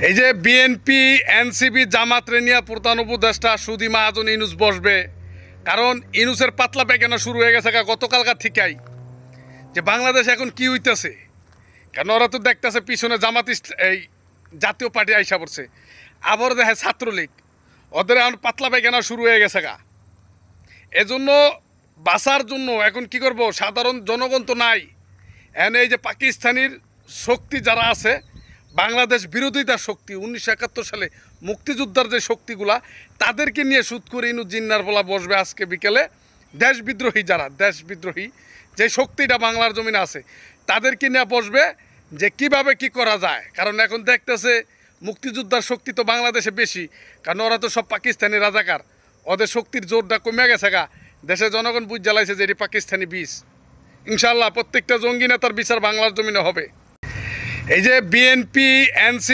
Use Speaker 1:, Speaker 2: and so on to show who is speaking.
Speaker 1: এই যে BNP NCP জামাতরে নিয়ে প্রধান উপদেষ্টা সুদি মাহাজন ইনুস বসবে, কারণ ইনুসের পাতলা পায়খানা শুরু হয়ে গেছে গতকালকার থেকেই। যে বাংলাদেশ এখন কি হইতেছে, কারণ ওরা তো দেখতেছে পিছনে এই জাতীয় পার্টি আইসা পড়ছে, আবার দেখে ছাত্রলীগ, ওদের এখন পাতলা পায়খানা শুরু হয়ে গেছে এজন্য বাঁচার জন্য এখন কি করব, সাধারণ জনগণ তো নাই, এখন এই যে পাকিস্তানির শক্তি যারা আছে, বাংলাদেশ বিরোধিতার শক্তি, 1971 সালে মুক্তিযোদ্ধার যে শক্তিগুলা, তাদেরকে নিয়ে সুদ করে ইনু জিন্নার বলা বসবে আজকে বিকেলে। দেশবিদ্রোহী যারা, দেশবিদ্রোহী যে শক্তিটা বাংলার জমিনে আছে, তাদেরকে নিয়ে বসবে যে কিভাবে কি করা যায়। কারণ এখন দেখতেছে মুক্তিযোদ্ধার শক্তি তো বাংলাদেশে বেশি, কারণ ওরা তো সব পাকিস্তানি রাজাকার, ওদের শক্তির জোরটা কমে গেছে দেশের জনগণ বুঝ জ্বালাইছে যে এটি পাকিস্তানি বীজ। ইনশাল্লাহ প্রত্যেকটা জঙ্গি নেতার বিচার বাংলার জমিনে হবে। এই যে বিএনপি এনসি